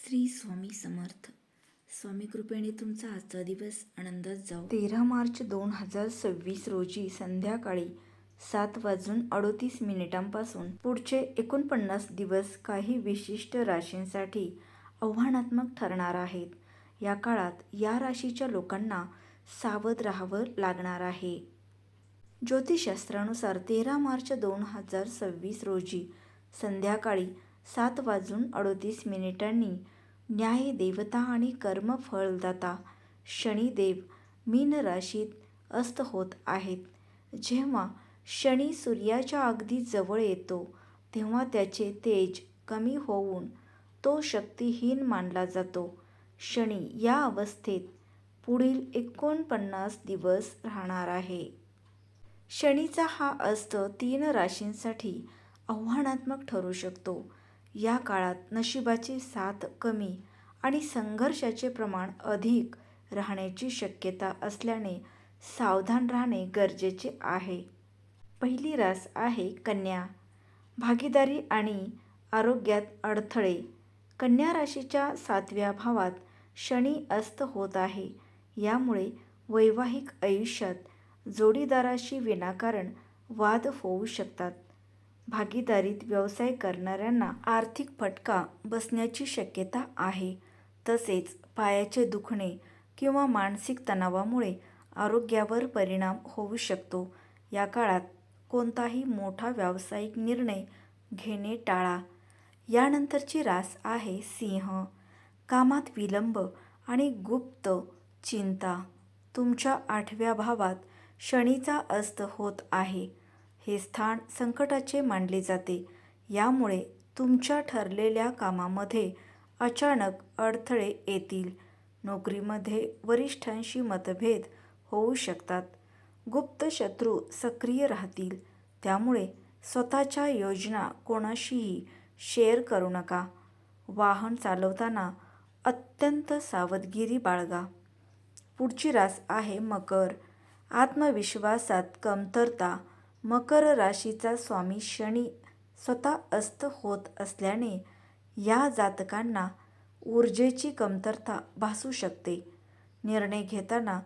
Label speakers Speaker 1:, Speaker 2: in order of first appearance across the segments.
Speaker 1: श्री स्वामी समर्थ. स्वामी कृपेने तुमचा आजचा दिवस आनंदात जाऊ.
Speaker 2: 13 मार्च 2026 रोजी संध्याकाळी 7:38 पुढचे 49 दिवस काही विशिष्ट राशींसाठी आव्हानात्मक ठरणार आहेत. या काळात या राशीच्या लोकांना सावध राहावं लागणार आहे. ज्योतिषशास्त्रानुसार 13 मार्च 2026 रोजी संध्याकाळी 7:38 न्याय देवता आणि कर्मफलदाता शनिदेव मीन राशीत अस्त होत आहेत. जेव्हा शनी सूर्याच्या अगदी जवळ येतो तेव्हा त्याचे तेज कमी होऊन तो शक्तिहीन मानला जातो. शनी या अवस्थेत पुढील 49 दिवस राहणार आहे. शनीचा हा अस्त 3 राशींसाठी आव्हानात्मक ठरू शकतो. या काळात नशिबाची साथ कमी आणि संघर्षाचे प्रमाण अधिक राहण्याची शक्यता असल्याने सावधान राहणे गरजेचे आहे. पहिली रास आहे कन्या. भागीदारी आणि आरोग्यात अडथळे. कन्या राशीच्या 7व्या भावात शनी अस्त होत आहे. यामुळे वैवाहिक आयुष्यात जोडीदाराशी विनाकारण वाद होऊ शकतात. भागीदारीत व्यवसाय करणाऱ्यांना आर्थिक फटका बसण्याची शक्यता आहे. तसेच पायाचे दुखणे किंवा मानसिक तणावामुळे आरोग्यावर परिणाम होऊ शकतो. या काळात कोणताही मोठा व्यावसायिक निर्णय घेणे टाळा. यानंतरची रास आहे सिंह. कामात विलंब आणि गुप्त चिंता. तुमच्या 8व्या भावात शनीचा अस्त होत आहे. हे स्थान संकटाचे मानले जाते. यामुळे तुमच्या ठरलेल्या कामामध्ये अचानक अडथळे येतील. नोकरीमध्ये वरिष्ठांशी मतभेद होऊ शकतात. गुप्त शत्रू सक्रिय राहतील. त्यामुळे स्वतःच्या योजना कोणाशीही शेअर करू नका. वाहन चालवताना अत्यंत सावधगिरी बाळगा. पुढची रास आहे मकर. आत्मविश्वासात कमतरता. मकर राशीचा स्वामी शनी स्वतः अस्त होत असल्याने या जातकांना ऊर्जेची कमतरता भासू शकते. निर्णय घेताना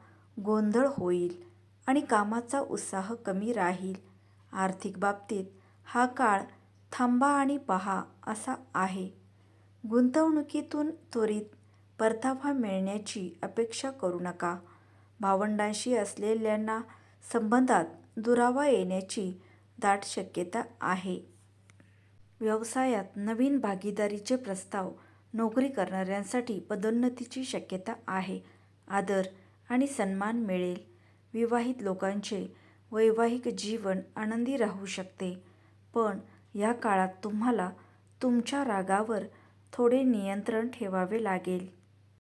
Speaker 2: गोंधळ होईल आणि कामाचा उत्साह कमी राहील. आर्थिक बाबतीत हा काळ थांबा आणि पहा असा आहे. गुंतवणुकीतून त्वरित परतावा मिळण्याची अपेक्षा करू नका. भावंडांशी असलेल्यांना संबंधात दुरावा येण्याची दाट शक्यता आहे. व्यवसायात नवीन भागीदारीचे प्रस्ताव. नोकरी करणाऱ्यांसाठी पदोन्नतीची शक्यता आहे. आदर आणि सन्मान मिळेल. विवाहित लोकांचे वैवाहिक जीवन आनंदी राहू शकते. पण या काळात तुम्हाला तुमच्या रागावर थोडे नियंत्रण ठेवावे लागेल.